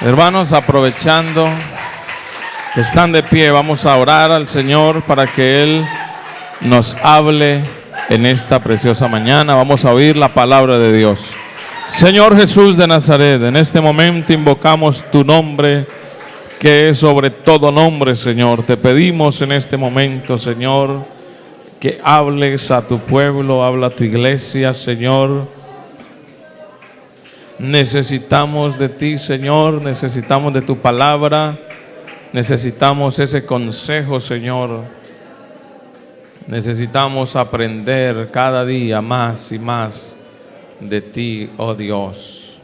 Hermanos, aprovechando que están de pie, vamos a orar al Señor para que Él nos hable en esta preciosa mañana. Vamos a oír la palabra de Dios. Señor Jesús de Nazaret, en este momento invocamos tu nombre, que es sobre todo nombre, Señor. Te pedimos en este momento, Señor, que hables a tu pueblo, habla a tu iglesia, Señor. Necesitamos de ti, Señor, necesitamos de tu palabra, necesitamos ese consejo, Señor. Necesitamos aprender cada día más y más de ti, oh Dios.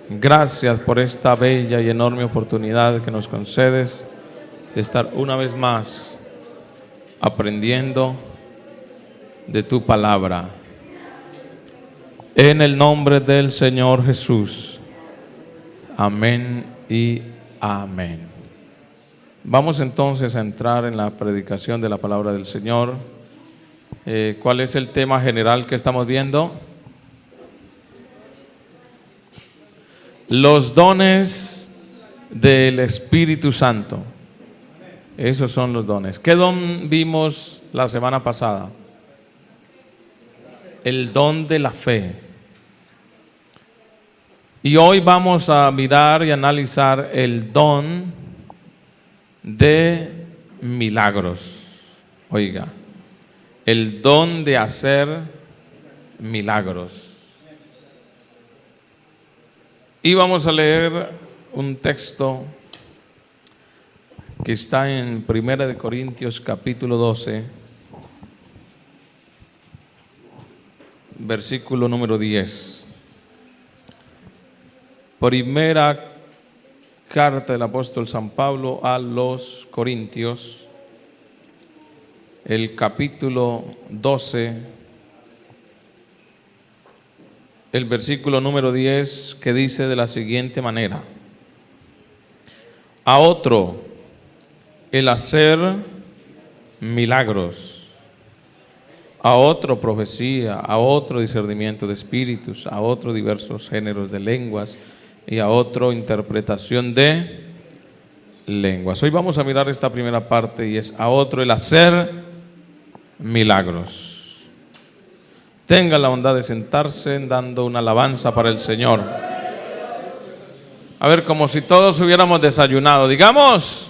Gracias por esta bella y enorme oportunidad que nos concedes de estar una vez más aprendiendo de tu palabra. En el nombre del Señor Jesús. Amén y amén. Vamos entonces a entrar en la predicación de la palabra del Señor. ¿Cuál es el tema general que estamos viendo? Los dones del Espíritu Santo. Esos son los dones. ¿Qué don vimos la semana pasada? El don de la fe. Y hoy vamos a mirar y analizar el don de milagros. Oiga, el don de hacer milagros. Y vamos a leer un texto que está en 1 Corintios capítulo 12. Versículo número 10. Primera carta del apóstol San Pablo a los Corintios, el capítulo 12, el versículo número 10, que dice de la siguiente manera: a otro el hacer milagros, a otro profecía, a otro discernimiento de espíritus, a otro diversos géneros de lenguas y a otro interpretación de lenguas. Hoy vamos a mirar esta primera parte y es a otro el hacer milagros. Tenga la bondad de sentarse dando una alabanza para el Señor. A ver, como si todos hubiéramos desayunado, digamos.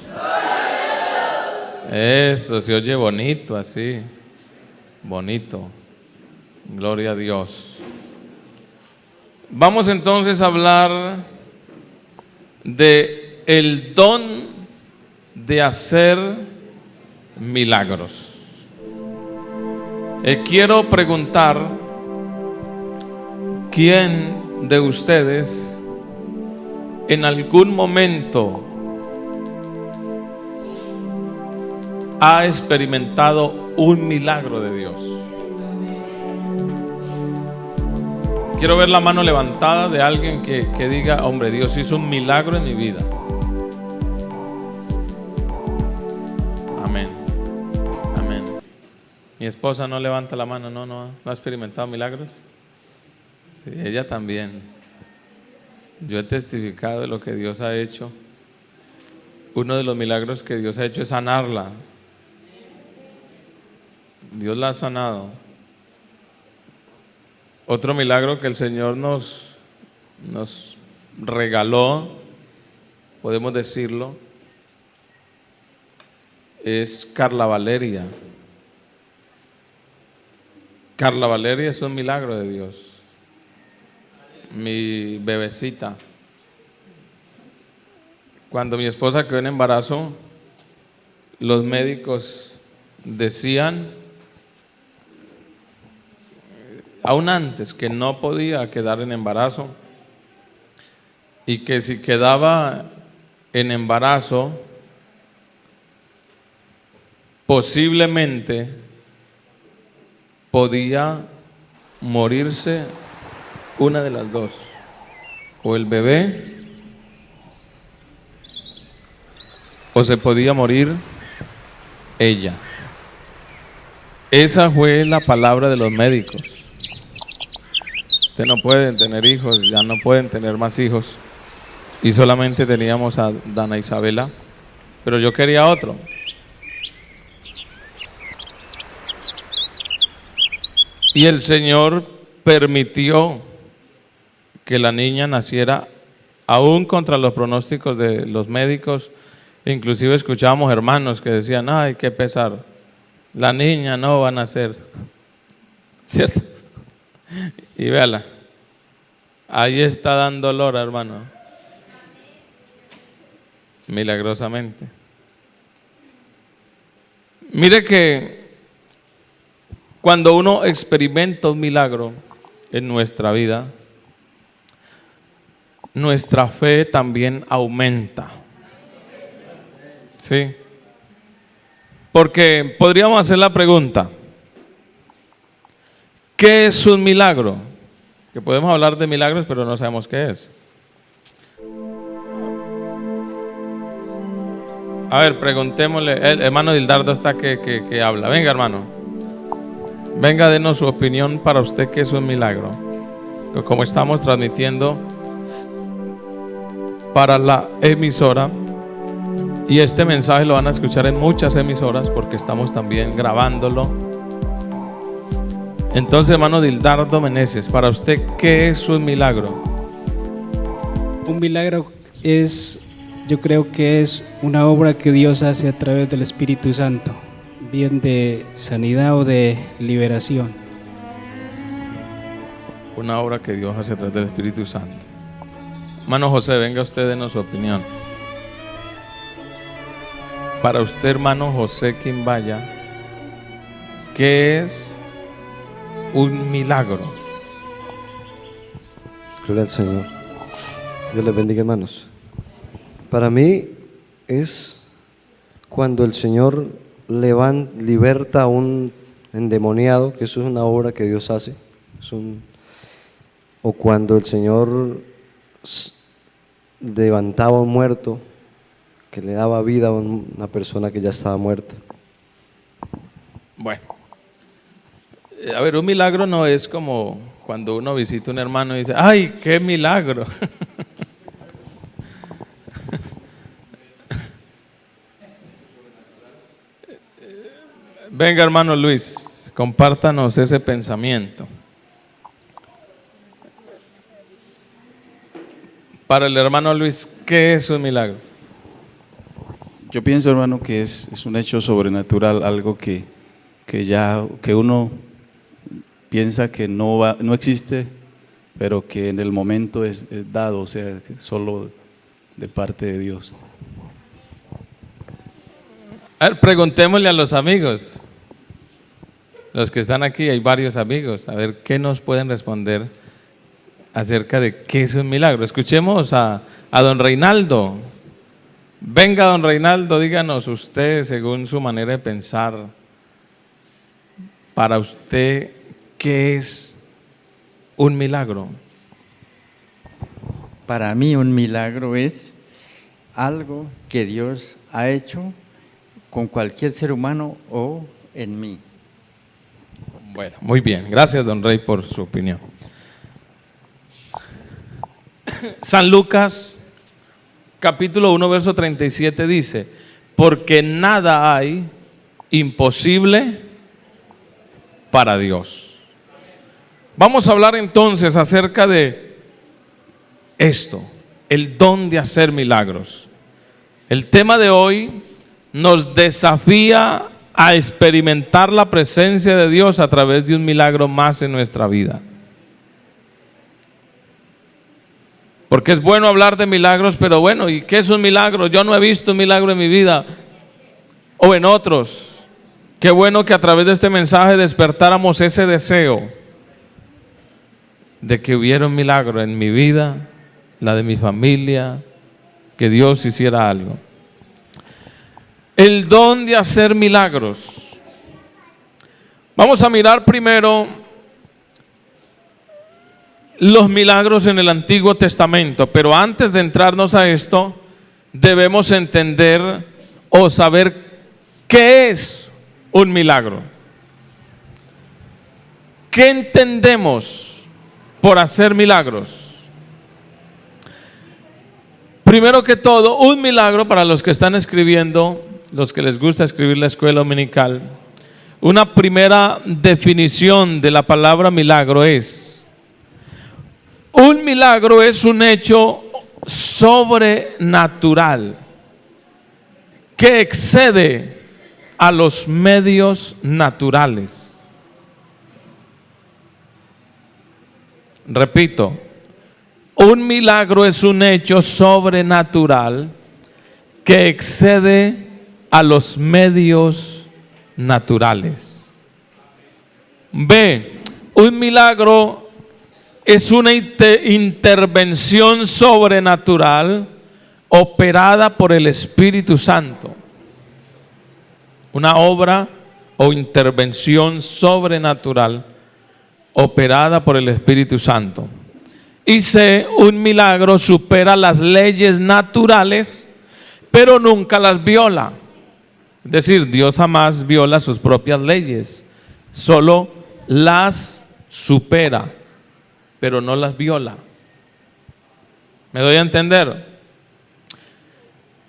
Eso se oye bonito así. Bonito, gloria a Dios. Vamos entonces a hablar de el don de hacer milagros. Quiero preguntar, ¿quién de ustedes en algún momento ha experimentado un milagro de Dios? Quiero ver la mano levantada de alguien que diga: hombre, Dios hizo un milagro en mi vida. Amén. Amén. Mi esposa no levanta la mano, no ha experimentado milagros. Sí, ella también. Yo he testificado de lo que Dios ha hecho. Uno de los milagros que Dios ha hecho es sanarla. Dios la ha sanado. Otro milagro que el Señor nos regaló, podemos decirlo, es Carla Valeria. Carla Valeria es un milagro de Dios. Mi bebecita. Cuando mi esposa quedó en embarazo, los médicos decían, aún antes, que no podía quedar en embarazo y que si quedaba en embarazo posiblemente podía morirse una de las dos, o el bebé o se podía morir ella. Esa fue la palabra de los médicos. Ustedes no pueden tener hijos, ya no pueden tener más hijos. y solamente teníamos a Dana Isabela, pero yo quería otro. Y el Señor permitió que la niña naciera aún contra los pronósticos de los médicos. Inclusive escuchábamos hermanos que decían, ay, qué pesar, la niña no va a nacer, ¿cierto? Y véala, ahí está dando dolor, hermano, milagrosamente. Mire que cuando uno experimenta un milagro en nuestra vida, nuestra fe también aumenta. ¿Sí? Porque podríamos hacer la pregunta, ¿qué es un milagro? Que podemos hablar de milagros, pero no sabemos qué es. A ver, preguntémosle, el hermano Dildardo está que habla. Venga, hermano. Venga, denos su opinión para usted, ¿qué es un milagro? Como estamos transmitiendo para la emisora, y este mensaje lo van a escuchar en muchas emisoras porque estamos también grabándolo. Entonces, hermano Dildardo Meneses, para usted, ¿qué es un milagro? Un milagro es, yo creo que es una obra que Dios hace a través del Espíritu Santo, bien de sanidad o de liberación. Una obra que Dios hace a través del Espíritu Santo. Hermano José, venga usted, denos su opinión. Para usted, hermano José Quimbaya, ¿qué es un milagro? Gloria al Señor. Dios les bendiga, hermanos. Para mí es cuando el Señor liberta a un endemoniado, que eso es una obra que Dios hace. O cuando el Señor levantaba a un muerto, que le daba vida a una persona que ya estaba muerta. Bueno, a ver, un milagro no es como cuando uno visita a un hermano y dice, ¡ay, qué milagro! Venga, hermano Luis, compártanos ese pensamiento. Para el hermano Luis, ¿qué es un milagro? Yo pienso, hermano, que es un hecho sobrenatural, algo que uno piensa que no existe, pero que en el momento es dado, o sea, solo de parte de Dios. A ver, preguntémosle a los amigos, los que están aquí, hay varios amigos, a ver qué nos pueden responder acerca de qué es un milagro. Escuchemos a don Reinaldo. Venga, don Reinaldo, díganos usted, según su manera de pensar, para usted, ¿qué es un milagro? Para mí un milagro es algo que Dios ha hecho con cualquier ser humano o en mí. Bueno, muy bien, gracias don Rey por su opinión. San Lucas capítulo 1 verso 37 dice, porque nada hay imposible para Dios. Vamos a hablar entonces acerca de esto, el don de hacer milagros. El tema de hoy nos desafía a experimentar la presencia de Dios a través de un milagro más en nuestra vida. Porque es bueno hablar de milagros, pero bueno, ¿y qué es un milagro? Yo no he visto un milagro en mi vida o en otros. Qué bueno que a través de este mensaje despertáramos ese deseo de que hubiera un milagro en mi vida, la de mi familia, que Dios hiciera algo. El don de hacer milagros. Vamos a mirar primero los milagros en el Antiguo Testamento, pero antes de entrarnos a esto, debemos entender o saber qué es un milagro. ¿Qué entendemos por hacer milagros? Primero que todo, un milagro para los que están escribiendo, los que les gusta escribir la escuela dominical. Una primera definición de la palabra milagro es: un milagro es un hecho sobrenatural que excede a los medios naturales. Repito, un milagro es un hecho sobrenatural que excede a los medios naturales. B, un milagro es una intervención sobrenatural operada por el Espíritu Santo. Una obra o intervención sobrenatural operada por el Espíritu Santo. Y C, un milagro supera las leyes naturales, pero nunca las viola. Es decir, Dios jamás viola sus propias leyes, solo las supera, pero no las viola. ¿Me doy a entender?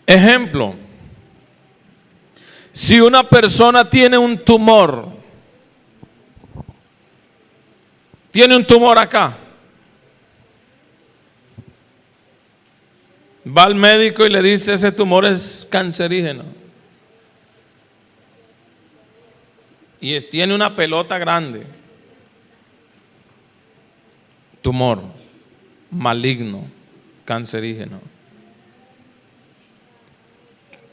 Ejemplo: si una persona tiene un tumor acá, va al médico y le dice: ese tumor es cancerígeno, y tiene una pelota grande, tumor maligno, cancerígeno.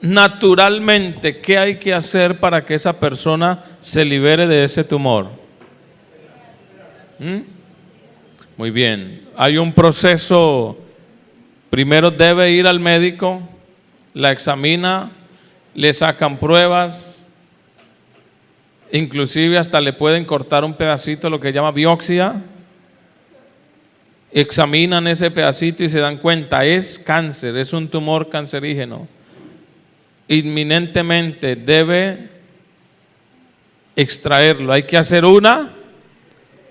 Naturalmente, ¿qué hay que hacer para que esa persona se libere de ese tumor? Muy bien, hay un proceso. Primero debe ir al médico, la examina, le sacan pruebas, inclusive hasta le pueden cortar un pedacito, lo que llama biopsia. Examinan ese pedacito y se dan cuenta: es cáncer, es un tumor cancerígeno. Inminentemente debe extraerlo. Hay que hacer una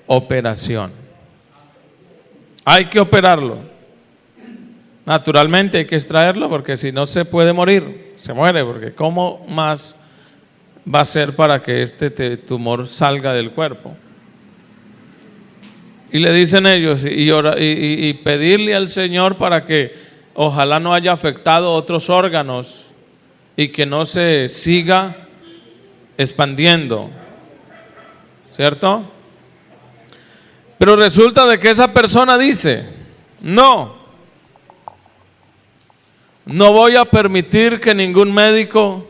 operación. Hay que operarlo. Naturalmente hay que extraerlo, porque si no se puede morir, se muere, porque ¿cómo más va a ser para que este tumor salga del cuerpo? Y le dicen ellos, y pedirle al Señor para que ojalá no haya afectado otros órganos y que no se siga expandiendo, ¿cierto? Pero resulta de que esa persona dice: no voy a permitir que ningún médico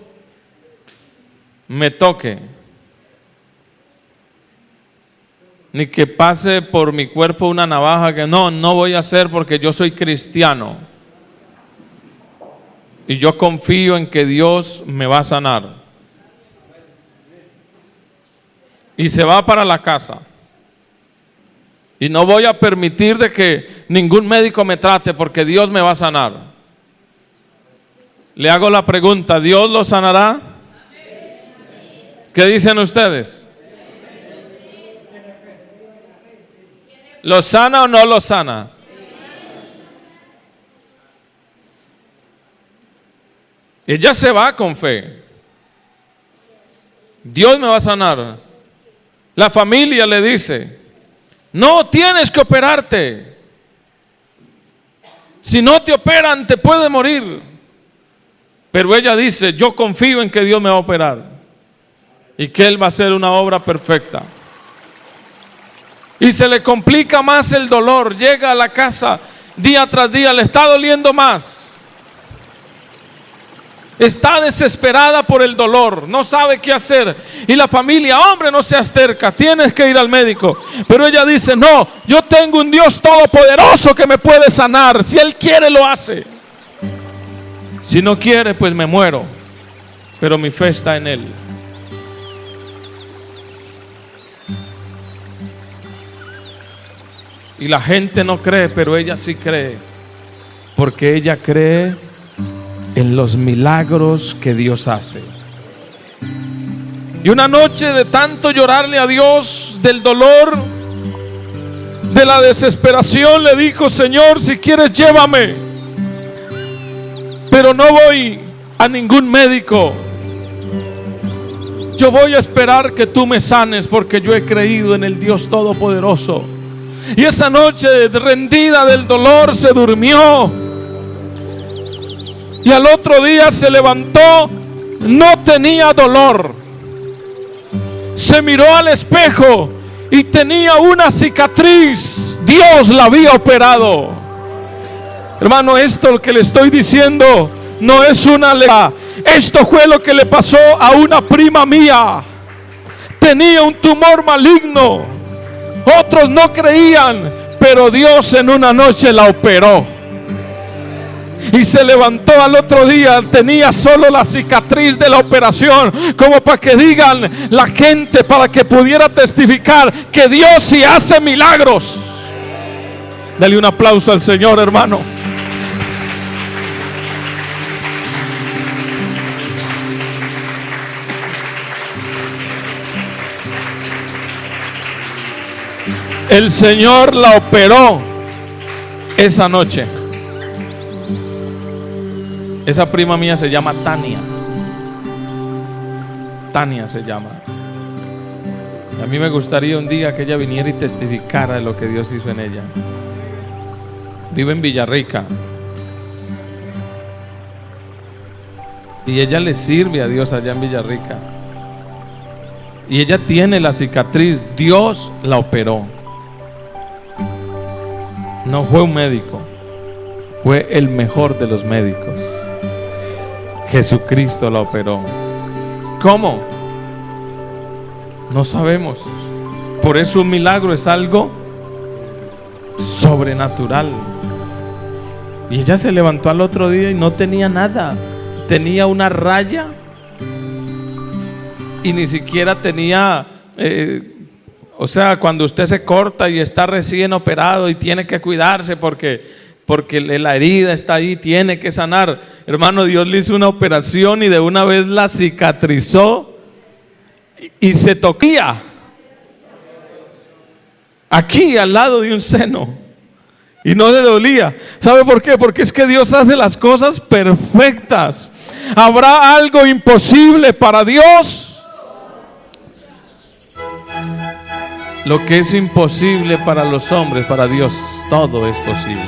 me toque, ni que pase por mi cuerpo una navaja, que no voy a hacer, porque yo soy cristiano y yo confío en que Dios me va a sanar. Y se va para la casa. Y no voy a permitir de que ningún médico me trate, porque Dios me va a sanar. Le hago la pregunta: ¿Dios lo sanará? ¿Qué dicen ustedes? ¿Lo sana o no lo sana? Ella se va con fe. Dios me va a sanar. La familia le dice: no tienes que operarte. Si no te operan, te puedes morir. Pero ella dice: yo confío en que Dios me va a operar y que Él va a hacer una obra perfecta. Y se le complica más el dolor. Llega a la casa día tras día, le está doliendo más. Está desesperada por el dolor, no sabe qué hacer. Y la familia: hombre, no seas terca, tienes que ir al médico. Pero ella dice: no, yo tengo un Dios todopoderoso que me puede sanar. Si Él quiere, lo hace. Si no quiere, pues me muero. Pero mi fe está en Él. Y la gente no cree, pero ella sí cree, porque ella cree en los milagros que Dios hace. Y una noche, de tanto llorarle a Dios, del dolor, de la desesperación, le dijo: Señor, si quieres, llévame. pero no voy a ningún médico. Yo voy a esperar que tú me sanes porque yo he creído en el Dios Todopoderoso. Y esa noche, rendida del dolor, se durmió. Y al otro día se levantó, no tenía dolor. Se miró al espejo y tenía una cicatriz. Dios la había operado. Hermano, esto que le estoy diciendo no es una leyenda. Esto fue lo que le pasó a una prima mía. Tenía un tumor maligno. Otros no creían, pero Dios en una noche la operó. Y se levantó al otro día, tenía solo la cicatriz de la operación, como para que digan la gente, para que pudiera testificar que Dios sí hace milagros. Dale un aplauso al Señor, hermano. El Señor la operó esa noche. Esa prima mía se llama Tania. Tania se llama. A mí me gustaría un día que ella viniera y testificara de lo que Dios hizo en ella. Vive en Villarrica. Y ella le sirve a Dios allá en Villarrica. Y ella tiene la cicatriz. Dios la operó. No fue un médico, fue el mejor de los médicos. Jesucristo la operó. ¿Cómo? No sabemos. Por eso un milagro es algo sobrenatural. Y ella se levantó al otro día y no tenía nada. Tenía una raya y ni siquiera tenía... o sea, cuando usted se corta y está recién operado y tiene que cuidarse porque la herida está ahí, tiene que sanar. Hermano, Dios le hizo una operación y de una vez la cicatrizó y se toquía aquí al lado de un seno y no le dolía. ¿Sabe por qué? Porque es que Dios hace las cosas perfectas. ¿Habrá algo imposible para Dios? Lo que es imposible para los hombres, para Dios, todo es posible.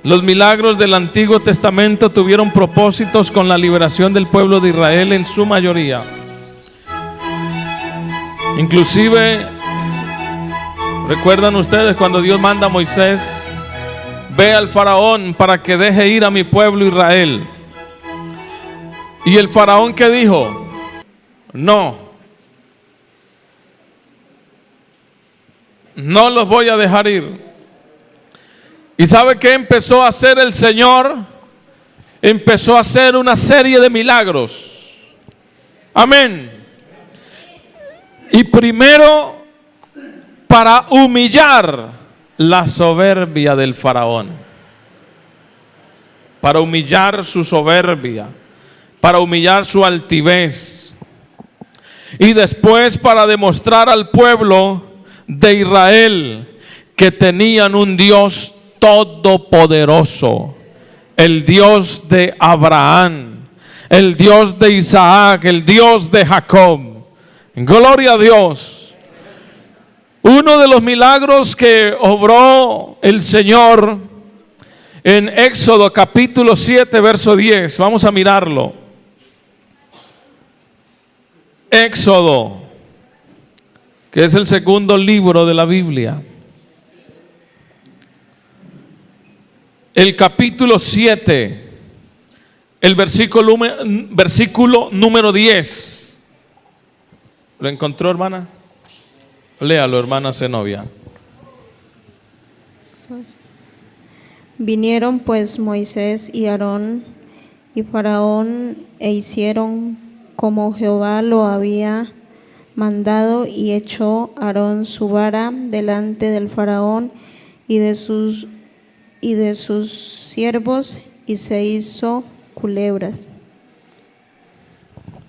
Los milagros del Antiguo Testamento tuvieron propósitos con la liberación del pueblo de Israel en su mayoría. Inclusive, ¿recuerdan ustedes cuando Dios manda a Moisés? Ve al faraón para que deje ir a mi pueblo Israel. Y el faraón, ¿qué dijo? No los voy a dejar ir. ¿Y sabe qué empezó a hacer el Señor? Empezó a hacer una serie de milagros. Amén. Y primero, para humillar la soberbia del faraón. Para humillar su soberbia. Para humillar su altivez. Y después para demostrar al pueblo de Israel que tenían un Dios todopoderoso, el Dios de Abraham, el Dios de Isaac, el Dios de Jacob. Gloria a Dios. Uno de los milagros que obró el Señor en Éxodo capítulo 7 verso 10, vamos a mirarlo. Éxodo, que es el segundo libro de la Biblia. El capítulo 7, el versículo número 10. ¿Lo encontró, hermana? Léalo, hermana Zenobia. Vinieron pues Moisés y Aarón y Faraón e hicieron como Jehová lo había mandado, y echó Aarón su vara delante del Faraón y de sus siervos, y se hizo culebras.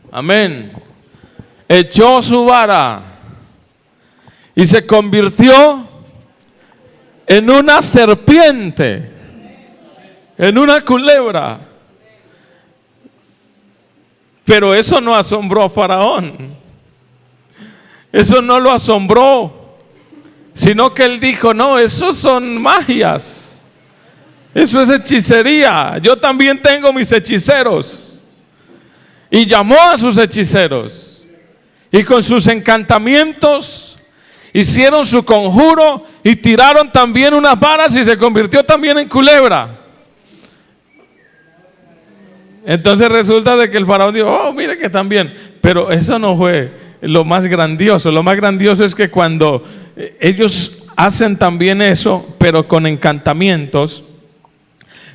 Amén. Echó su vara y se convirtió en una serpiente. en una culebra. Pero eso no asombró a Faraón. Eso no lo asombró, sino que él dijo: no, eso son magias, eso es hechicería. Yo también tengo mis hechiceros. Y llamó a sus hechiceros, y con sus encantamientos hicieron su conjuro, y tiraron también unas varas, y se convirtió también en culebra. Entonces resulta de que el faraón dijo: oh, mire que también. Pero eso no fue lo más grandioso. Lo más grandioso es que cuando ellos hacen también eso, pero con encantamientos,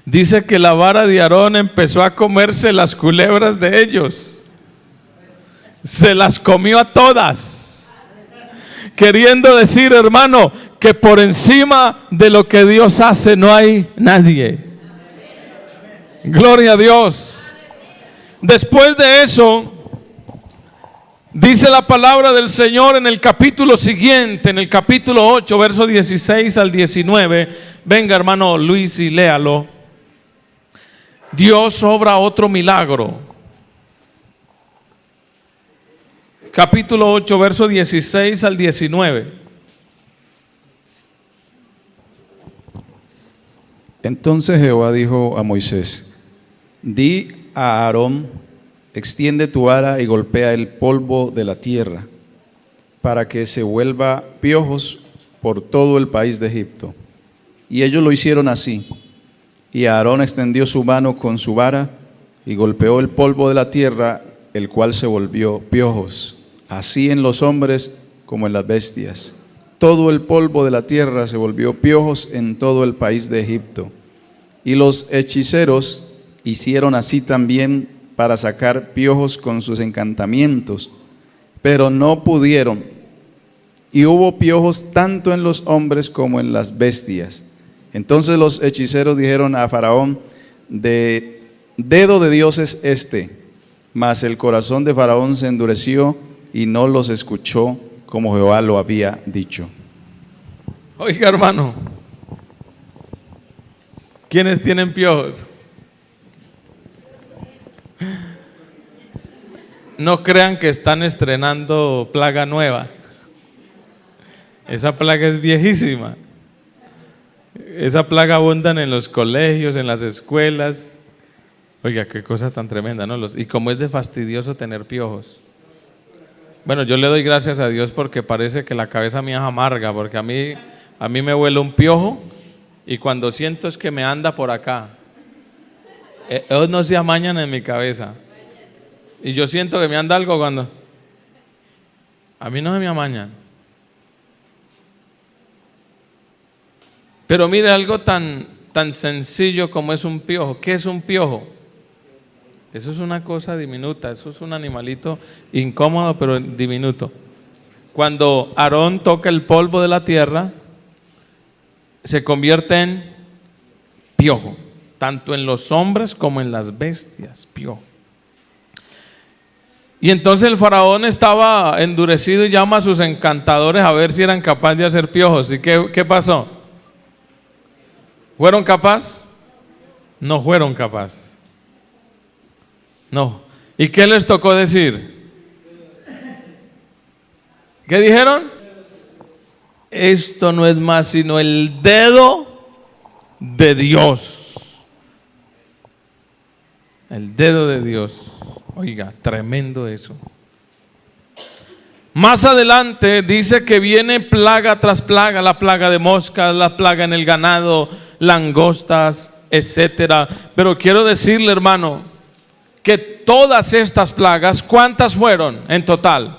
dice que la vara de Aarón empezó a comerse las culebras de ellos. Se las comió a todas. Queriendo decir, hermano, que por encima de lo que Dios hace no hay nadie. Gloria a Dios. Después de eso, dice la palabra del Señor en el capítulo siguiente, en el capítulo 8, versos 16 al 19. Venga, hermano Luis, y léalo. Dios obra otro milagro. Capítulo 8, versos 16 al 19. Entonces Jehová dijo a Moisés: di a Aarón, extiende tu vara y golpea el polvo de la tierra, para que se vuelva piojos por todo el país de Egipto. Y ellos lo hicieron así. Y Aarón extendió su mano con su vara y golpeó el polvo de la tierra, el cual se volvió piojos, así en los hombres como en las bestias. Todo el polvo de la tierra se volvió piojos en todo el país de Egipto. Y los hechiceros hicieron así también para sacar piojos con sus encantamientos, pero no pudieron. Y hubo piojos tanto en los hombres como en las bestias. Entonces los hechiceros dijeron a Faraón: de dedo de Dios es este. Mas el corazón de Faraón se endureció y no los escuchó, como Jehová lo había dicho. Oiga, hermano, ¿quiénes tienen piojos? No crean que están estrenando plaga nueva. Esa plaga es viejísima. Esa plaga abunda en los colegios, en las escuelas. Oiga, qué cosa tan tremenda, ¿no? Y como es de fastidioso tener piojos. Bueno, yo le doy gracias a Dios porque parece que la cabeza mía es amarga, porque a mí me huele un piojo y cuando siento es que me anda por acá. Ellos no se amañan en mi cabeza. Y yo siento que me anda algo cuando... A mí no se me amañan. Pero mire, algo tan sencillo como es un piojo. ¿Qué es un piojo? Eso es una cosa diminuta, eso es un animalito incómodo pero diminuto. Cuando Aarón toca el polvo de la tierra, se convierte en piojo, tanto en los hombres como en las bestias, piojo. Y entonces el faraón estaba endurecido y llama a sus encantadores a ver si eran capaces de hacer piojos. ¿Y qué pasó? ¿Fueron capaces? No fueron capaces. No. ¿Y qué les tocó decir? ¿Qué dijeron? Esto no es más sino el dedo de Dios. El dedo de Dios. Oiga, tremendo eso. Más adelante dice que viene plaga tras plaga, la plaga de moscas, la plaga en el ganado, langostas, etcétera. Pero quiero decirle, hermano, que todas estas plagas, ¿cuántas fueron en total?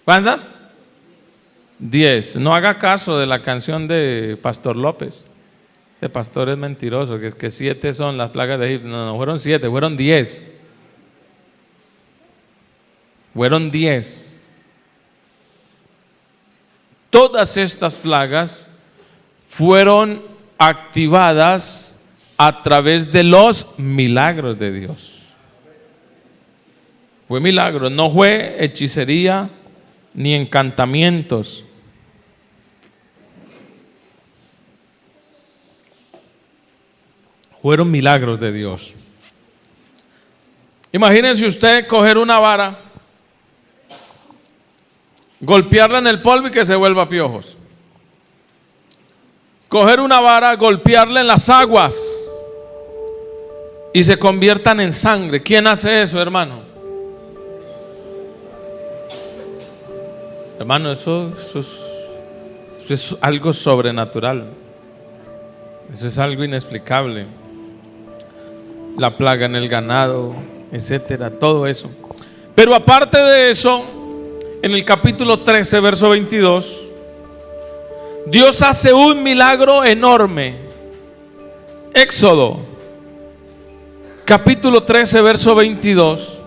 ¿Cuántas? 10. No haga caso de la canción de Pastor López. El pastor es mentiroso, que es que 7 son las plagas de Egipto. No, fueron 7, fueron 10. Fueron 10. Todas estas plagas fueron activadas a través de los milagros de Dios. Fue milagro, no fue hechicería ni encantamientos. Fueron milagros de Dios. Imagínense usted coger una vara, golpearla en el polvo y que se vuelva piojos. Coger una vara, golpearla en las aguas y se conviertan en sangre. ¿Quién hace eso, hermano? Hermano, eso es algo sobrenatural. Eso es algo inexplicable. La plaga en el ganado, etcétera, todo eso. Pero aparte de eso, en el capítulo 13, verso 22, Dios hace un milagro enorme. Éxodo, capítulo 13, verso 22.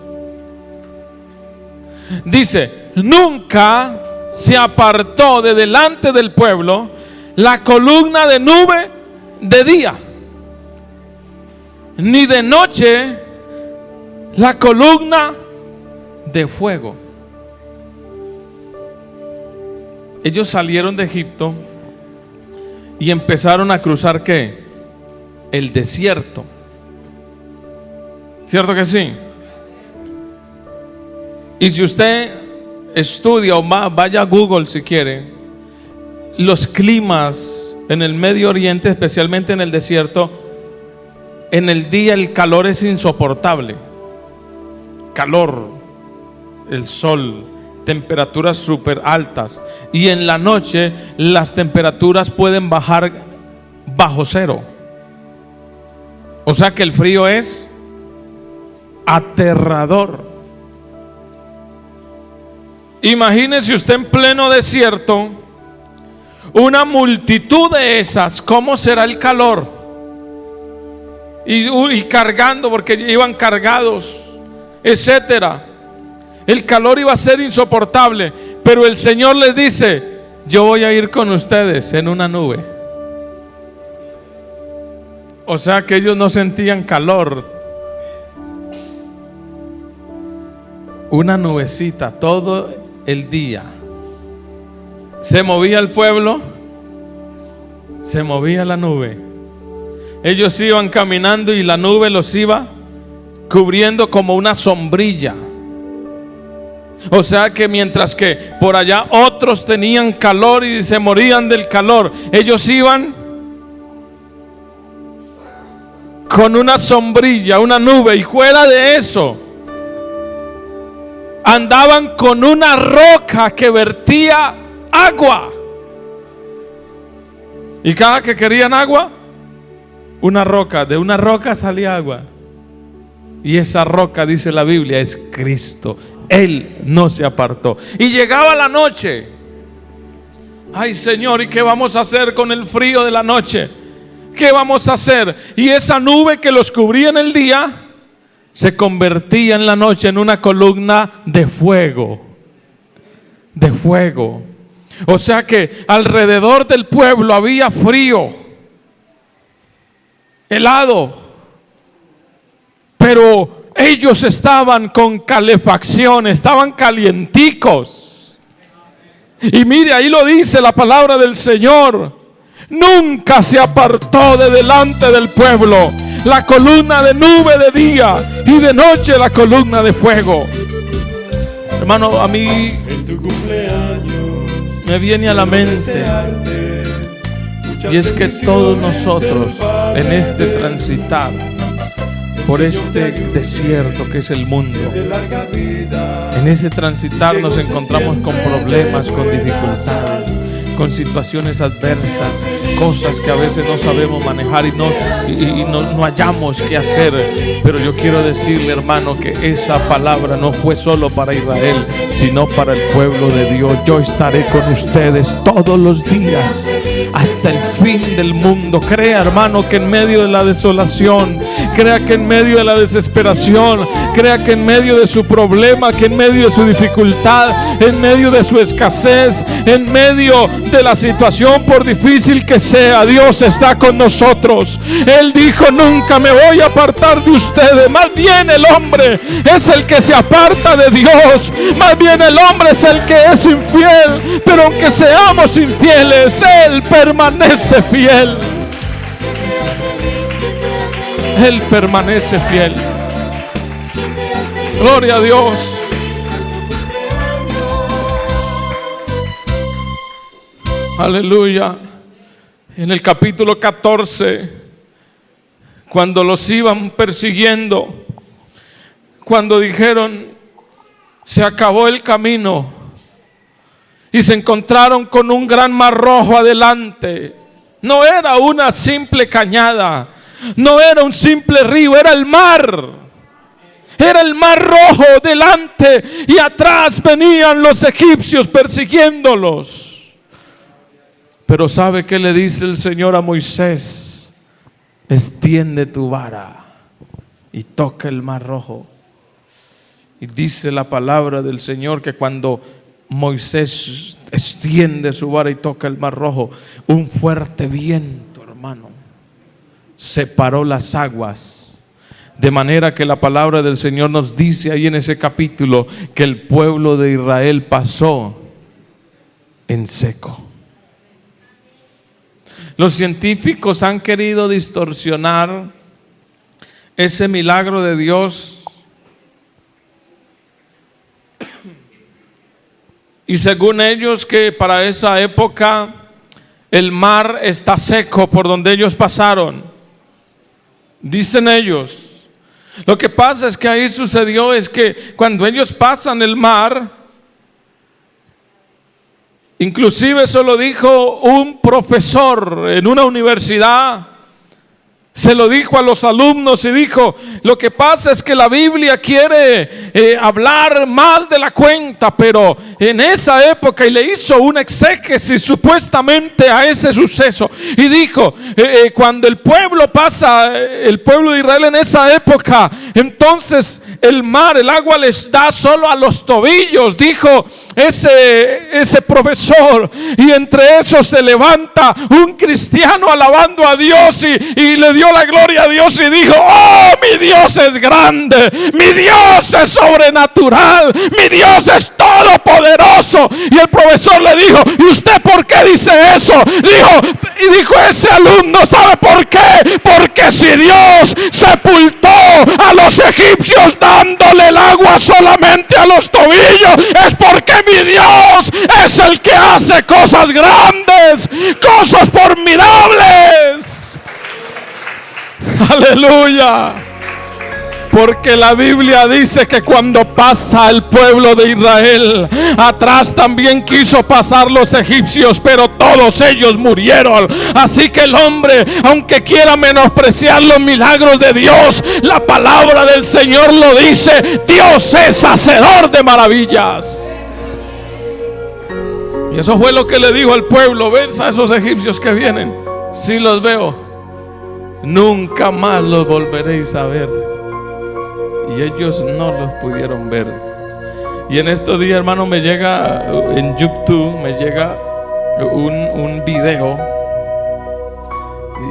Dice: nunca se apartó de delante del pueblo la columna de nube de día, ni de noche la columna de fuego. Ellos salieron de Egipto y empezaron a cruzar ¿qué? El desierto. ¿Cierto que sí? Y si usted estudia o vaya a Google si quiere, los climas en el Medio Oriente, especialmente en el desierto, en el día el calor es insoportable. Calor, el sol, temperaturas súper altas. Y en la noche las temperaturas pueden bajar bajo cero. O sea que el frío es aterrador. Imagínese usted en pleno desierto, una multitud de esas, ¿cómo será el calor? Y cargando, porque iban cargados, etcétera. El calor iba a ser insoportable, pero el Señor les dice: yo voy a ir con ustedes en una nube. O sea que ellos no sentían calor. Una nubecita todo el día. Se movía el pueblo, se movía la nube. Ellos iban caminando y la nube los iba cubriendo como una sombrilla. O sea que mientras que por allá otros tenían calor y se morían del calor, ellos iban con una sombrilla, una nube, y fuera de eso andaban con una roca que vertía agua. Y cada que querían agua, de una roca salía agua. Y esa roca, dice la Biblia, es Cristo. Él no se apartó. Y llegaba la noche. Ay, Señor, ¿y qué vamos a hacer con el frío de la noche? ¿Qué vamos a hacer? Y esa nube que los cubría en el día se convertía en la noche en una columna de fuego. De fuego. O sea que alrededor del pueblo había frío, helado, pero ellos estaban con calefacción, estaban calienticos. Y mire, ahí lo dice la palabra del Señor: nunca se apartó de delante del pueblo la columna de nube de día, y de noche la columna de fuego. Hermano, a mí me viene a la mente, y es que todos nosotros en este transitar por este desierto que es el mundo, en ese transitar nos encontramos con problemas, con dificultades, con situaciones adversas, cosas que a veces no sabemos manejar y no hallamos qué hacer. Pero yo quiero decirle, hermano, que esa palabra no fue solo para Israel, sino para el pueblo de Dios. Yo estaré con ustedes todos los días hasta el fin del mundo. Crea, hermano, que en medio de la desolación, crea que en medio de la desesperación, crea que en medio de su problema, que en medio de su dificultad, en medio de su escasez, en medio de la situación por difícil que sea, Dios está con nosotros. Él dijo: nunca me voy a apartar de ustedes. Más bien el hombre es el que se aparta de Dios. Más bien el hombre es el que es infiel. Pero aunque seamos infieles, Él permanece fiel. Él permanece fiel. Gloria a Dios. Aleluya. En el capítulo 14, cuando los iban persiguiendo, cuando dijeron, se acabó el camino, y se encontraron con un gran mar rojo adelante. No era una simple cañada, no era un simple río, era el mar. Era el mar rojo delante, y atrás venían los egipcios persiguiéndolos. Pero ¿sabe qué le dice el Señor a Moisés? Extiende tu vara y toca el mar rojo. Y dice la palabra del Señor que cuando Moisés extiende su vara y toca el mar rojo, un fuerte viento, hermano, separó las aguas. De manera que la palabra del Señor nos dice ahí en ese capítulo que el pueblo de Israel pasó en seco. Los científicos han querido distorsionar ese milagro de Dios, y según ellos que para esa época el mar está seco por donde ellos pasaron. Dicen ellos, lo que pasa es que ahí sucedió es que cuando ellos pasan el mar, inclusive eso lo dijo un profesor en una universidad, se lo dijo a los alumnos y dijo, lo que pasa es que la Biblia quiere hablar más de la cuenta, pero en esa época, y le hizo un exégesis supuestamente a ese suceso, y dijo, cuando el pueblo pasa, el pueblo de Israel en esa época, entonces el mar, el agua les da solo a los tobillos, dijo ese profesor, y entre esos se levanta un cristiano alabando a Dios y le dio la gloria a Dios y dijo, oh, mi Dios es grande, mi Dios es sobrenatural, mi Dios es todopoderoso. Y el profesor le dijo, ¿y usted por qué dice eso? Dijo ese alumno, ¿sabe por qué? Porque si Dios sepultó a los egipcios dándole el agua solamente a los tobillos, es porque mi Dios es el que hace cosas grandes, cosas formidables. Aleluya. Porque la Biblia dice que cuando pasa el pueblo de Israel, atrás también quiso pasar los egipcios, pero todos ellos murieron. Así que el hombre, aunque quiera menospreciar los milagros de Dios, la palabra del Señor lo dice, Dios es hacedor de maravillas. Y eso fue lo que le dijo al pueblo, ¿ves a esos egipcios que vienen? Sí los veo, nunca más los volveréis a ver. Y ellos no los pudieron ver. Y en estos días, hermano, me llega en YouTube, me llega un video,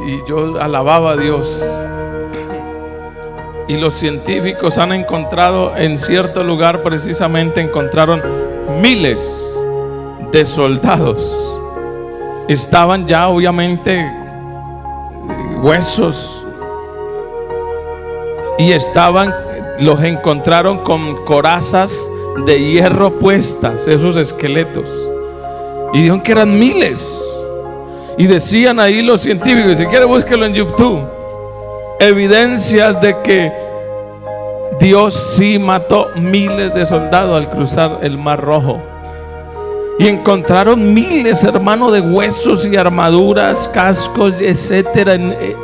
y yo alababa a Dios. Y los científicos han encontrado en cierto lugar, precisamente encontraron miles de soldados. Estaban ya obviamente huesos, y los encontraron con corazas de hierro puestas, esos esqueletos, y dijeron que eran miles. Y decían ahí los científicos, si quiere búsquelo en YouTube, evidencias de que Dios sí mató miles de soldados al cruzar el Mar Rojo. Y encontraron miles, hermano, de huesos y armaduras, cascos, etcétera,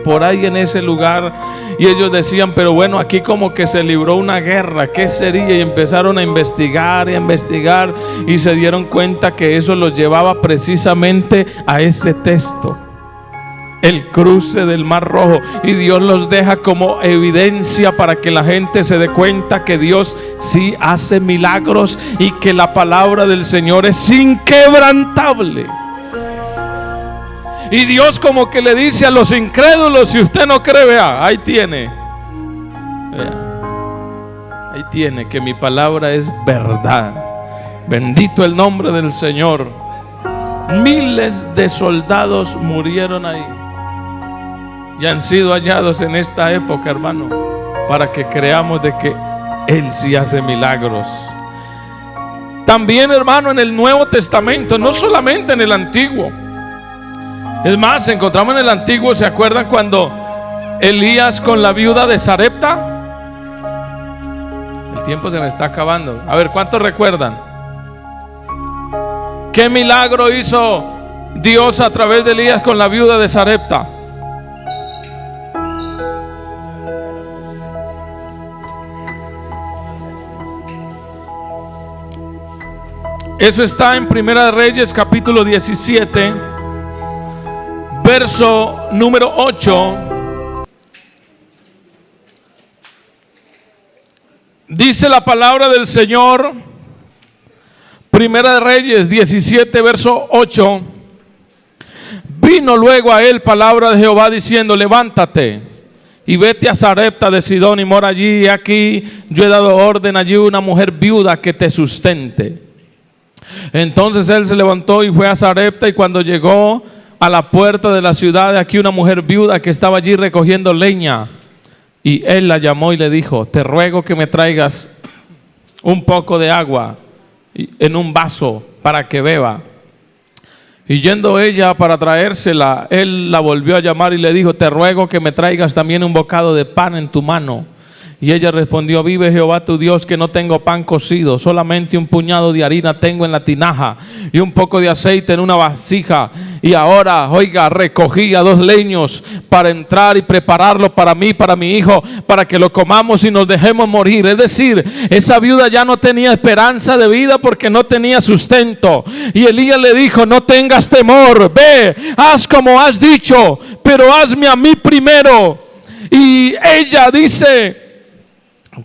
por ahí en ese lugar. Y ellos decían, pero bueno, aquí como que se libró una guerra, ¿qué sería? Y empezaron a investigar y se dieron cuenta que eso los llevaba precisamente a ese texto, el cruce del Mar Rojo. Y Dios los deja como evidencia para que la gente se dé cuenta que Dios sí hace milagros y que la palabra del Señor es inquebrantable. Y Dios como que le dice a los incrédulos, si usted no cree, vea, ahí tiene. Vea, ahí tiene que mi palabra es verdad. Bendito el nombre del Señor. Miles de soldados murieron ahí. y han sido hallados en esta época, hermano, para que creamos de que Él sí hace milagros. También, hermano, en el Nuevo Testamento, no solamente en el Antiguo. Es más, encontramos en el Antiguo, ¿se acuerdan cuando Elías con la viuda de Sarepta? El tiempo se me está acabando. A ver, ¿cuántos recuerdan? ¿Qué milagro hizo Dios a través de Elías con la viuda de Sarepta? Eso está en Primera de Reyes capítulo 17, verso número 8. Dice la palabra del Señor, Primera de Reyes 17, verso 8. Vino luego a él palabra de Jehová diciendo: levántate y vete a Sarepta de Sidón y mora allí. Y aquí yo he dado orden allí una mujer viuda que te sustente. Entonces él se levantó y fue a Sarepta, y cuando llegó a la puerta de la ciudad, aquí una mujer viuda que estaba allí recogiendo leña, y él la llamó y le dijo: te ruego que me traigas un poco de agua en un vaso para que beba. Y yendo ella para traérsela, él la volvió a llamar y le dijo: te ruego que me traigas también un bocado de pan en tu mano. Y ella respondió: vive Jehová tu Dios que no tengo pan cocido, solamente un puñado de harina tengo en la tinaja y un poco de aceite en una vasija. Y ahora, oiga, recogía 2 leños para entrar y prepararlo para mí, para mi hijo, para que lo comamos y nos dejemos morir. Es decir, esa viuda ya no tenía esperanza de vida porque no tenía sustento. Y Elías le dijo: no tengas temor, ve, haz como has dicho, pero hazme a mí primero. Y ella dice,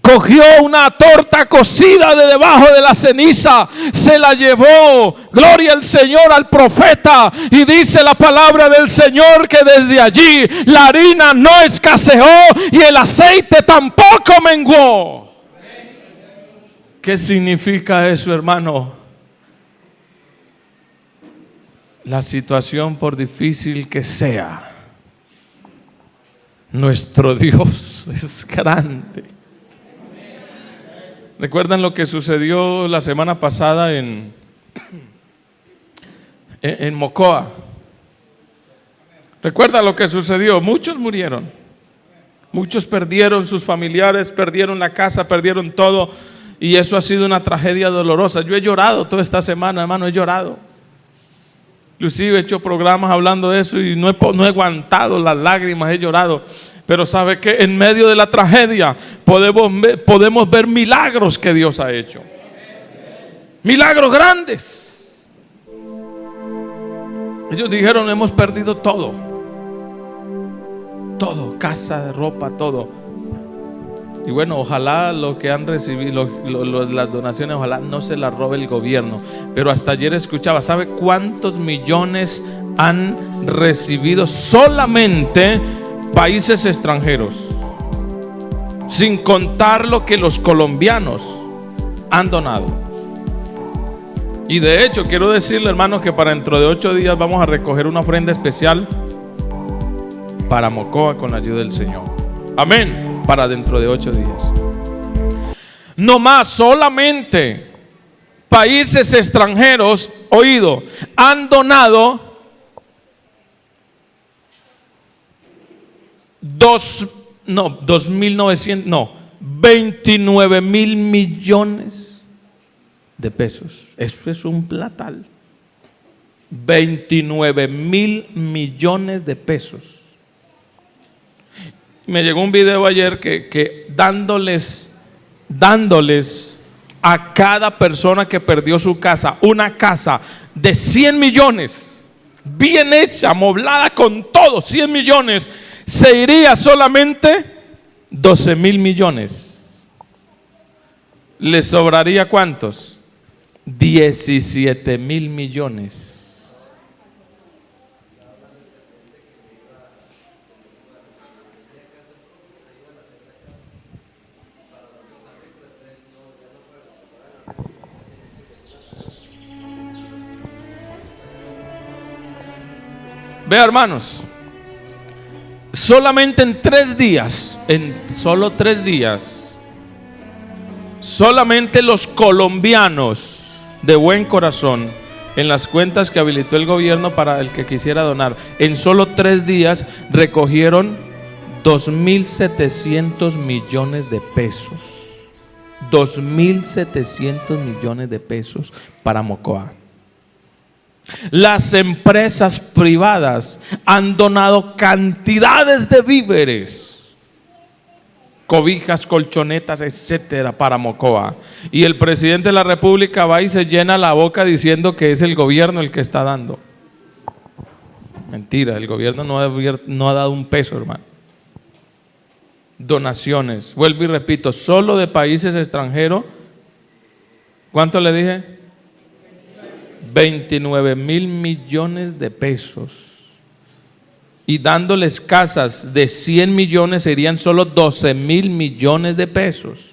cogió una torta cocida de debajo de la ceniza, se la llevó, gloria al Señor, al profeta, y dice la palabra del Señor que desde allí la harina no escaseó y el aceite tampoco menguó. ¿Qué significa eso, hermano? La situación, por difícil que sea, nuestro Dios es grande. ¿Recuerdan lo que sucedió la semana pasada en Mocoa? ¿Recuerdan lo que sucedió? Muchos murieron. Muchos perdieron sus familiares, perdieron la casa, perdieron todo. Y eso ha sido una tragedia dolorosa. Yo he llorado toda esta semana, hermano, he llorado. Inclusive he hecho programas hablando de eso y no he aguantado las lágrimas, he llorado. Pero ¿sabe qué? En medio de la tragedia podemos ver milagros que Dios ha hecho. Milagros grandes. Ellos dijeron: hemos perdido todo. Todo, casa, ropa, todo. Y bueno, ojalá lo que han recibido, las donaciones, ojalá no se las robe el gobierno. Pero hasta ayer escuchaba, ¿sabe cuántos millones han recibido solamente países extranjeros? Sin contar lo que los colombianos han donado. Y de hecho quiero decirle, hermanos, que para dentro de 8 días vamos a recoger una ofrenda especial para Mocoa con la ayuda del Señor. Amén. Para dentro de 8 días. No más, solamente países extranjeros, oído, han donado 29 mil millones de pesos. Eso es un platal. 29 mil millones de pesos. Me llegó un video ayer que dándoles a cada persona que perdió su casa, una casa de 100 millones, bien hecha, amoblada con todo, 100 millones, se iría solamente 12 mil millones. ¿Le sobraría cuántos? 17 mil millones. Vea, hermanos, solamente en 3 días, solo 3 días, solamente los colombianos de buen corazón, en las cuentas que habilitó el gobierno para el que quisiera donar, en solo 3 días recogieron 2.700 millones de pesos. 2.700 millones de pesos para Mocoa. Las empresas privadas han donado cantidades de víveres, cobijas, colchonetas, etcétera, para Mocoa. Y el presidente de la República va y se llena la boca diciendo que es el gobierno el que está dando. Mentira, el gobierno no ha dado un peso, hermano. Donaciones, vuelvo y repito, solo de países extranjeros. ¿Cuánto le dije? 29.000 millones de pesos. Y dándoles casas de 100 millones serían solo 12.000 millones de pesos.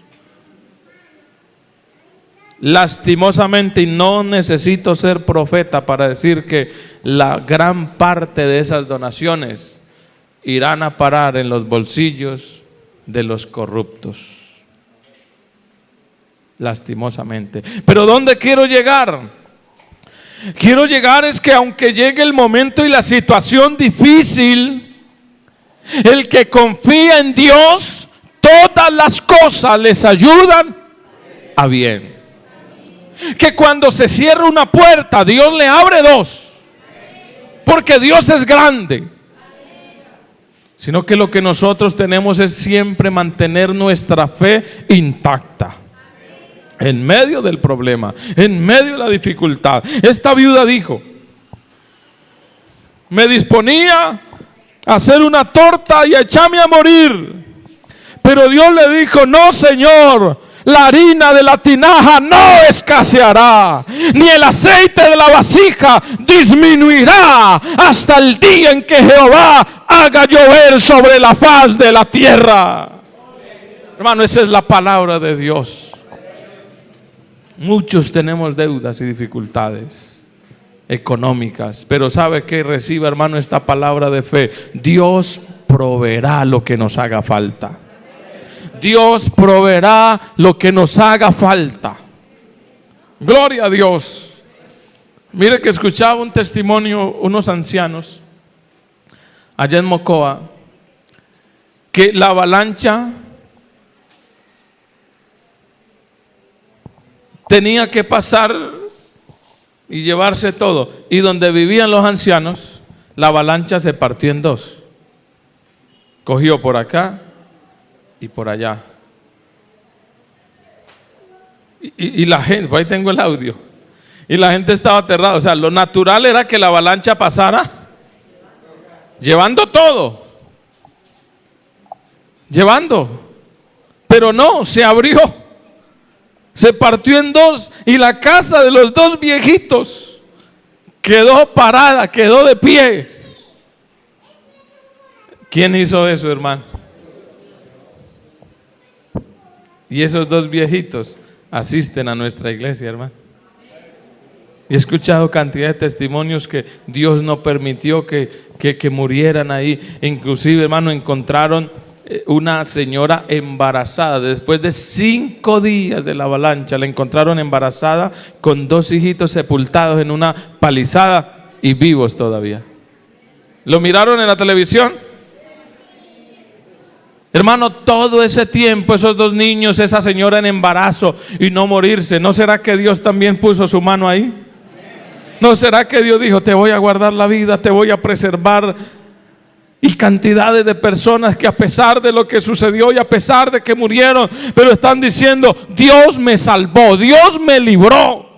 Lastimosamente, y no necesito ser profeta para decir que la gran parte de esas donaciones irán a parar en los bolsillos de los corruptos. Lastimosamente. Pero ¿dónde quiero llegar? Quiero llegar es que aunque llegue el momento y la situación difícil, el que confía en Dios, todas las cosas les ayudan a bien. Que cuando se cierra una puerta, Dios le abre 2, porque Dios es grande. Sino que lo que nosotros tenemos es siempre mantener nuestra fe intacta. En medio del problema, en medio de la dificultad. Esta viuda dijo: me disponía a hacer una torta y a echarme a morir. Pero Dios le dijo: no, Señor, la harina de la tinaja no escaseará, ni el aceite de la vasija disminuirá hasta el día en que Jehová haga llover sobre la faz de la tierra. Hermano, esa es la palabra de Dios. Muchos tenemos deudas y dificultades económicas, pero ¿sabe qué? Reciba, hermano, esta palabra de fe. Dios proveerá lo que nos haga falta. Dios proveerá lo que nos haga falta. Gloria a Dios. Mire que escuchaba un testimonio, unos ancianos allá en Mocoa, que la avalancha tenía que pasar y llevarse todo. Y donde vivían los ancianos, la avalancha se partió en 2. Cogió por acá y por allá. Y la gente, por ahí tengo el audio, y la gente estaba aterrada. O sea, lo natural era que la avalancha pasara llevando todo, pero no, se abrió, se partió en 2, y la casa de los 2 viejitos quedó parada, quedó de pie. ¿Quién hizo eso, hermano? Y esos 2 viejitos asisten a nuestra iglesia, hermano. Y he escuchado cantidad de testimonios que Dios no permitió que murieran ahí. Inclusive, hermano, encontraron una señora embarazada. Después de 5 días de la avalancha, la encontraron embarazada con 2 hijitos sepultados en una palizada y vivos todavía. ¿Lo miraron en la televisión? Hermano, todo ese tiempo, esos 2 niños, esa señora en embarazo y no morirse, ¿no será que Dios también puso su mano ahí? ¿No será que Dios dijo: te voy a guardar la vida, te voy a preservar? Y cantidades de personas que a pesar de lo que sucedió y a pesar de que murieron, pero están diciendo: Dios me salvó, Dios me libró.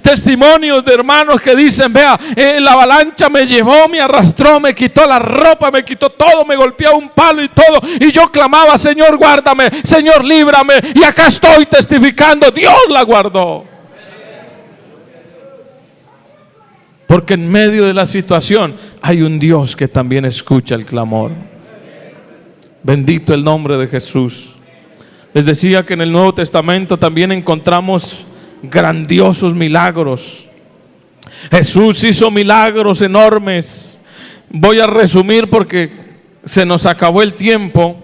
Testimonios de hermanos que dicen: vea, la avalancha me llevó, me arrastró, me quitó la ropa, me quitó todo, me golpeó un palo y todo, y yo clamaba: Señor, guárdame, Señor, líbrame, y acá estoy testificando, Dios la guardó. Porque en medio de la situación hay un Dios que también escucha el clamor. Bendito el nombre de Jesús. Les decía que en el Nuevo Testamento también encontramos grandiosos milagros. Jesús hizo milagros enormes. Voy a resumir porque se nos acabó el tiempo.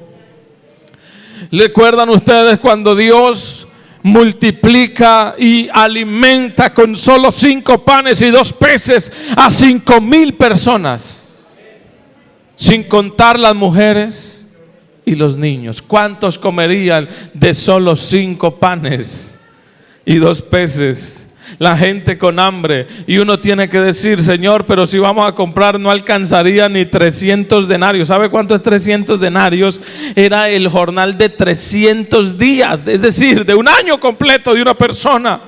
¿Recuerdan ustedes cuando Dios multiplica y alimenta con solo 5 panes y 2 peces a 5,000 personas? Sin contar las mujeres y los niños. ¿Cuántos comerían de solo 5 panes y 2 peces? La gente con hambre, y uno tiene que decir: Señor, pero si vamos a comprar no alcanzaría ni 300 denarios. ¿Sabe cuánto es 300 denarios? Era el jornal de 300 días, es decir, de un año completo de una persona.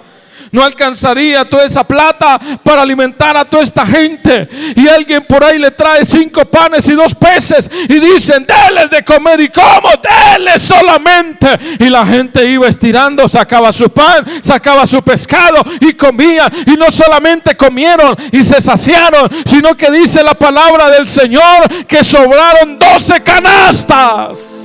No alcanzaría toda esa plata para alimentar a toda esta gente. Y alguien por ahí le trae 5 panes y 2 peces y dicen: denles de comer. ¿Y cómo? Denles solamente. Y la gente iba estirando, sacaba su pan, sacaba su pescado y comían. Y no solamente comieron y se saciaron, sino que dice la palabra del Señor que sobraron 12 canastas.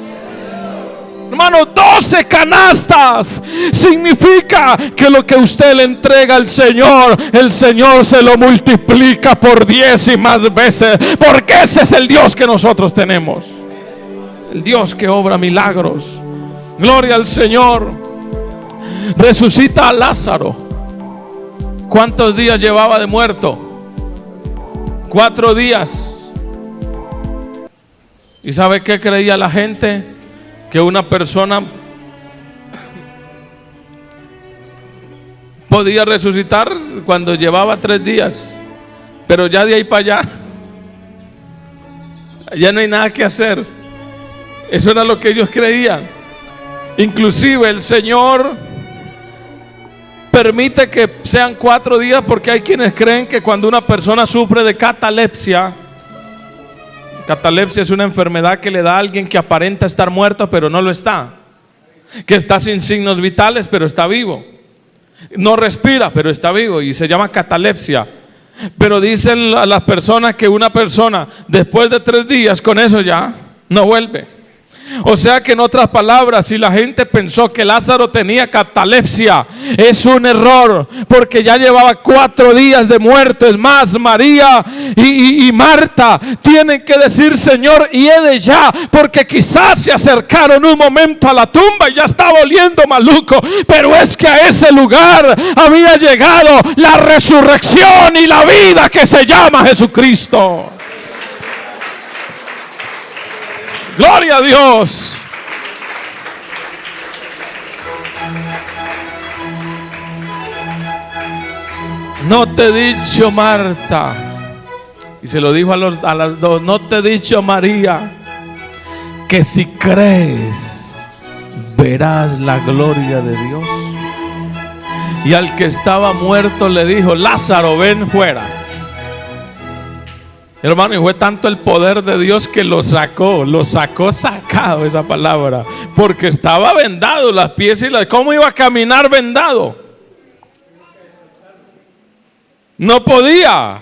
Hermano, 12 canastas. Significa que lo que usted le entrega al Señor, el Señor se lo multiplica por 10 y más veces. Porque ese es el Dios que nosotros tenemos. El Dios que obra milagros. Gloria al Señor. Resucita a Lázaro. ¿Cuántos días llevaba de muerto? 4 días. ¿Y sabe qué creía la gente? Que una persona podía resucitar cuando llevaba 3 días, pero ya de ahí para allá ya no hay nada que hacer. Eso era lo que ellos creían. Inclusive el Señor permite que sean 4 días porque hay quienes creen que cuando una persona sufre de catalepsia es una enfermedad que le da a alguien que aparenta estar muerto pero no lo está, que está sin signos vitales pero está vivo, no respira pero está vivo, y se llama catalepsia. Pero dicen las personas que una persona después de 3 días con eso ya no vuelve. O sea que en otras palabras, si la gente pensó que Lázaro tenía catalepsia, es un error, porque ya llevaba 4 días de muerto. Es más, María y Marta tienen que decir: Señor, hiede ya, porque quizás se acercaron un momento a la tumba y ya estaba oliendo maluco. Pero es que a ese lugar había llegado la resurrección y la vida que se llama Jesucristo. Gloria a Dios. No te he dicho, Marta, y se lo dijo a las dos: no te he dicho, María, que si crees verás la gloria de Dios. Y al que estaba muerto le dijo: Lázaro, ven fuera. Hermano, y fue tanto el poder de Dios que lo sacó sacado esa palabra, porque estaba vendado las pies. ¿Cómo iba a caminar vendado? No podía.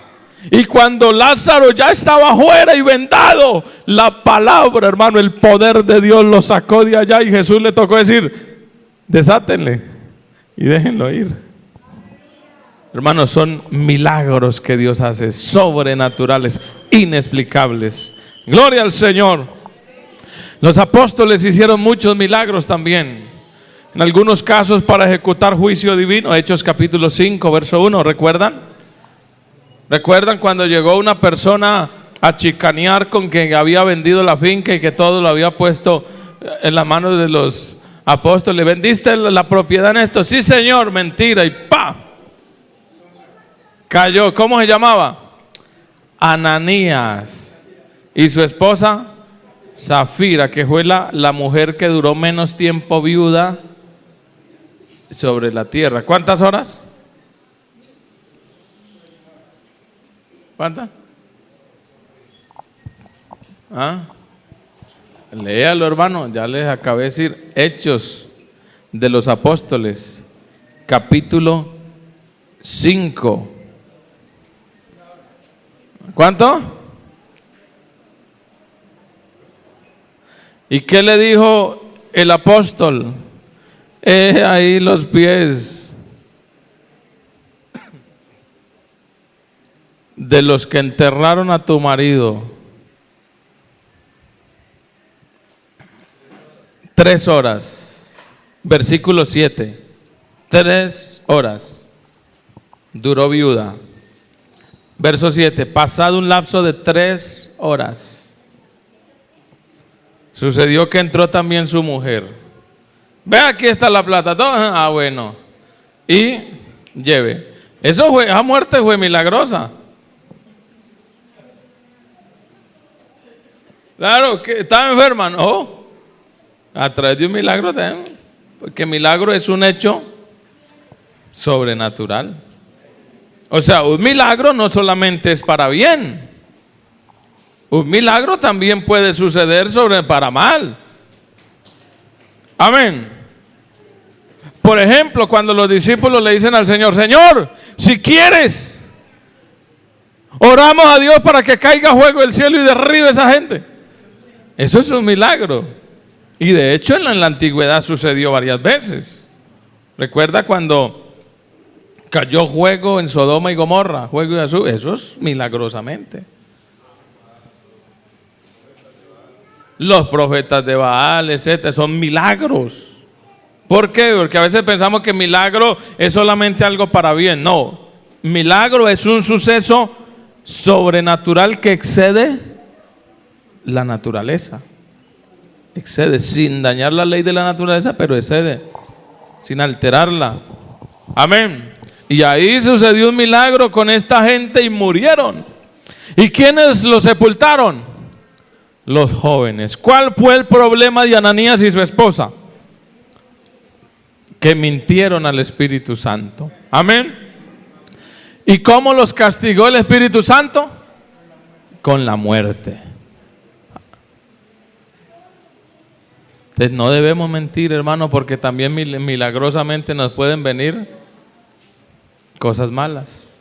Y cuando Lázaro ya estaba fuera y vendado, la palabra, hermano, el poder de Dios lo sacó de allá, y Jesús le tocó decir: desátenle y déjenlo ir. Hermanos, son milagros que Dios hace, sobrenaturales, inexplicables. Gloria al Señor. Los apóstoles hicieron muchos milagros también, en algunos casos para ejecutar juicio divino. Hechos capítulo 5, verso 1, ¿recuerdan? ¿Recuerdan cuando llegó una persona a chicanear con quien había vendido la finca y que todo lo había puesto en las manos de los apóstoles? ¿Vendiste la propiedad en esto? Sí, Señor. Mentira. Y ¡pa! Cayó. ¿Cómo se llamaba? Ananías. Y su esposa Zafira, que fue la mujer que duró menos tiempo viuda sobre la tierra. ¿Cuántas horas? ¿Cuántas? Léalo, hermano. Ya les acabé de decir. Hechos de los Apóstoles, capítulo 5. ¿Cuánto? ¿Y qué le dijo el apóstol? Ahí los pies de los que enterraron a tu marido. 3 horas. Versículo 7. 3 horas duró viuda. Verso 7. Pasado un lapso de 3 horas, sucedió que entró también su mujer. Ve, aquí está la plata. Ah, bueno. Y lleve. Esa muerte fue milagrosa. Claro, que estaba enferma, no. A través de un milagro también. Porque milagro es un hecho sobrenatural. O sea, un milagro no solamente es para bien. Un milagro también puede suceder para mal. Amén. Por ejemplo, cuando los discípulos le dicen al Señor: Señor, si quieres, oramos a Dios para que caiga fuego del cielo y derribe a esa gente. Eso es un milagro. Y de hecho en la antigüedad sucedió varias veces. Recuerda cuando cayó fuego en Sodoma y Gomorra, fuego y azufre. Eso es milagrosamente. Los profetas de Baal, etcétera, son milagros. ¿Por qué? Porque a veces pensamos que milagro es solamente algo para bien. No, milagro es un suceso sobrenatural que excede la naturaleza. Excede, sin dañar la ley de la naturaleza, pero excede, sin alterarla. Amén. Y ahí sucedió un milagro con esta gente y murieron. ¿Y quiénes los sepultaron? Los jóvenes. ¿Cuál fue el problema de Ananías y su esposa? Que mintieron al Espíritu Santo. Amén. ¿Y cómo los castigó el Espíritu Santo? Con la muerte. Entonces no debemos mentir, hermano, porque también milagrosamente nos pueden venir cosas malas.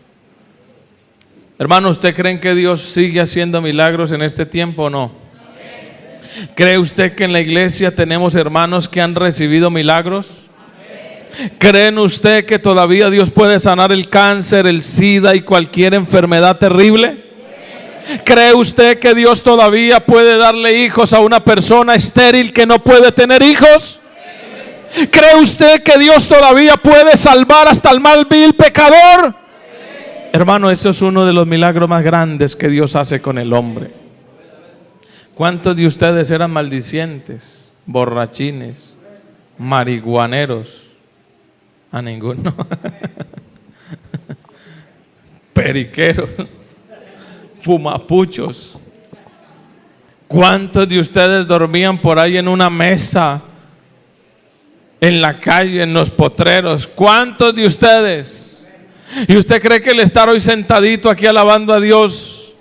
Hermano, ¿usted cree que Dios sigue haciendo milagros en este tiempo o no? ¿Cree usted que en la iglesia tenemos hermanos que han recibido milagros? ¿Creen usted que todavía Dios puede sanar el cáncer, el SIDA y cualquier enfermedad terrible? ¿Cree usted que Dios todavía puede darle hijos a una persona estéril que no puede tener hijos? ¿Cree usted que Dios todavía puede salvar hasta el mal vil pecador? Hermano, eso es uno de los milagros más grandes que Dios hace con el hombre. ¿Cuántos de ustedes eran maldicientes, borrachines, marihuaneros? A ninguno. Periqueros, fumapuchos. ¿Cuántos de ustedes dormían por ahí en una mesa, en la calle, en los potreros? ¿Cuántos de ustedes? ¿Y usted cree que el estar hoy sentadito aquí alabando a Dios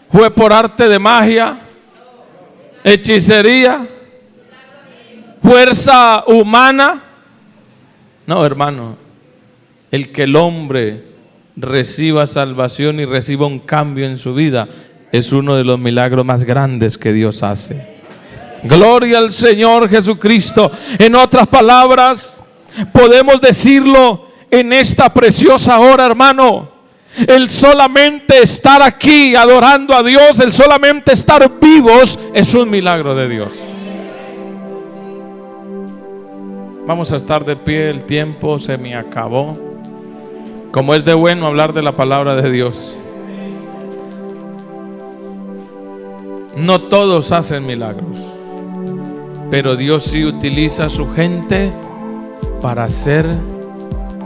fue por arte de magia, hechicería, fuerza humana? No, hermano. El que el hombre reciba salvación y reciba un cambio en su vida es uno de los milagros más grandes que Dios hace. Gloria al Señor Jesucristo. En otras palabras, podemos decirlo en esta preciosa hora, hermano: el solamente estar aquí adorando a Dios, el solamente estar vivos es un milagro de Dios. Vamos a estar de pie, el tiempo se me acabó. Como es de bueno hablar de la palabra de Dios. No todos hacen milagros, pero Dios sí utiliza a su gente para hacer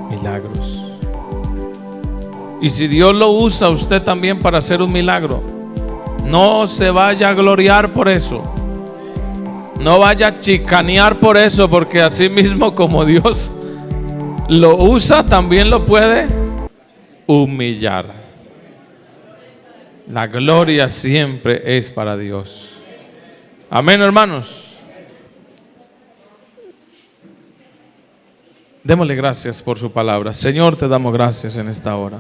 milagros. Y si Dios lo usa a usted también para hacer un milagro, no se vaya a gloriar por eso. No vaya a chicanear por eso, porque así mismo como Dios lo usa, también lo puede humillar. La gloria siempre es para Dios. Amén, hermanos. Démosle gracias por su palabra. Señor, te damos gracias en esta hora.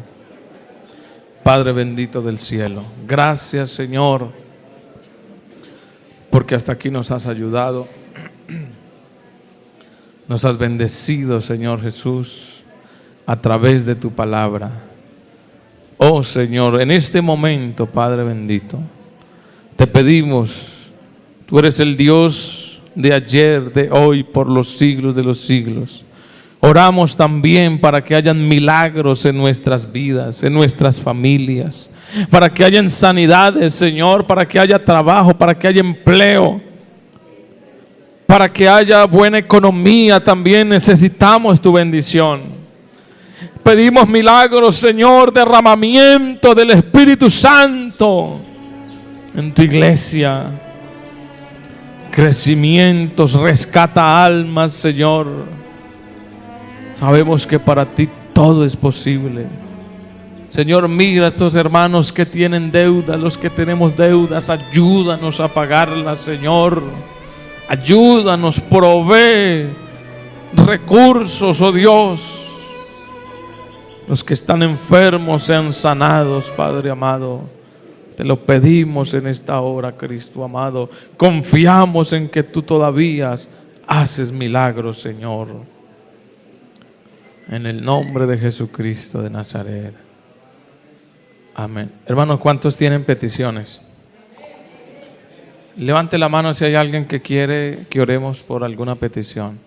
Padre bendito del cielo, gracias, Señor, porque hasta aquí nos has ayudado. Nos has bendecido, Señor Jesús, a través de tu palabra. Oh Señor, en este momento, Padre bendito, te pedimos, tú eres el Dios de ayer, de hoy, por los siglos de los siglos. Oramos también para que hayan milagros en nuestras vidas, en nuestras familias, para que hayan sanidades, Señor, para que haya trabajo, para que haya empleo, para que haya buena economía. También necesitamos tu bendición. Pedimos milagros, Señor, derramamiento del Espíritu Santo en tu iglesia, crecimientos, rescata almas, Señor. Sabemos que para ti todo es posible. Señor, mira a estos hermanos que tienen deudas, los que tenemos deudas, ayúdanos a pagarlas, Señor. Ayúdanos, provee recursos, oh Dios. Los que están enfermos sean sanados, Padre amado. Te lo pedimos en esta hora, Cristo amado. Confiamos en que tú todavía haces milagros, Señor. En el nombre de Jesucristo de Nazaret. Amén. Hermanos, ¿cuántos tienen peticiones? Levante la mano si hay alguien que quiere que oremos por alguna petición.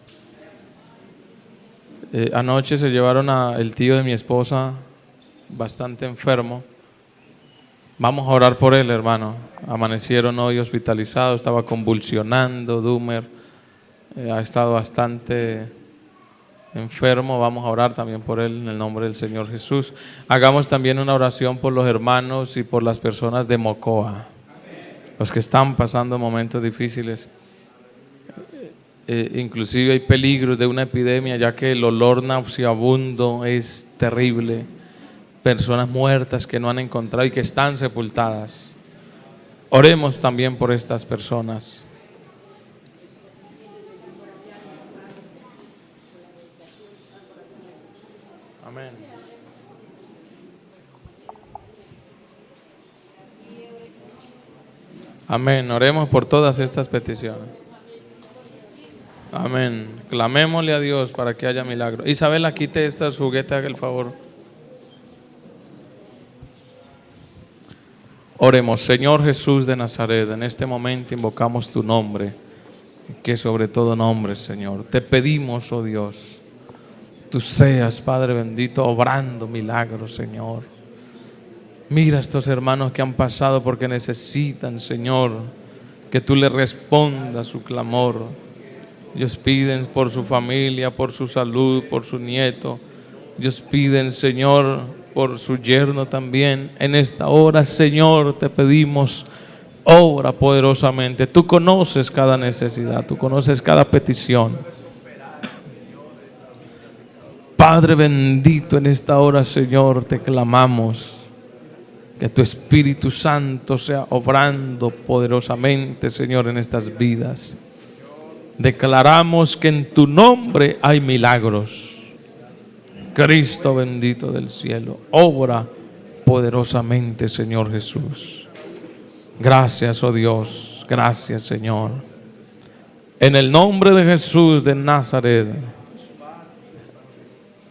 Anoche se llevaron al tío de mi esposa, bastante enfermo. Vamos a orar por él, hermano. Amanecieron hoy hospitalizados, estaba convulsionando, Dumer. Ha estado bastante enfermo. Vamos a orar también por él en el nombre del Señor Jesús. Hagamos también una oración por los hermanos y por las personas de Mocoa, los que están pasando momentos difíciles. Inclusive hay peligros de una epidemia, ya que el olor nauseabundo es terrible. Personas muertas que no han encontrado y que están sepultadas. Oremos también por estas personas. Amén. Amén. Oremos por todas estas peticiones. Amén. Clamémosle a Dios para que haya milagro. Isabela, quite estos juguetes, haga el favor. Oremos. Señor Jesús de Nazaret, en este momento invocamos tu nombre, que sobre todo nombre, Señor. Te pedimos, oh Dios, tú seas, Padre bendito, obrando milagros, Señor. Mira a estos hermanos que han pasado porque necesitan, Señor, que tú les respondas su clamor. Ellos piden por su familia, por su salud, por su nieto. Ellos piden, Señor, por su yerno también. En esta hora, Señor, te pedimos, obra poderosamente. Tú conoces cada necesidad, tú conoces cada petición. Padre bendito, en esta hora, Señor, te clamamos que tu Espíritu Santo sea obrando poderosamente, Señor, en estas vidas. Declaramos que en tu nombre hay milagros. Cristo bendito del cielo, obra poderosamente, Señor Jesús. Gracias, oh Dios, gracias, Señor. En el nombre de Jesús de Nazaret.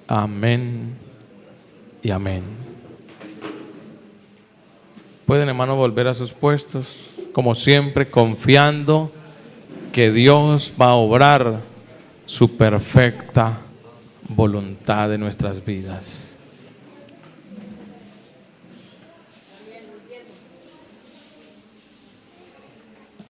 Amén y amén. Pueden, hermanos, volver a sus puestos, como siempre, confiando que Dios va a obrar su perfecta voluntad en nuestras vidas.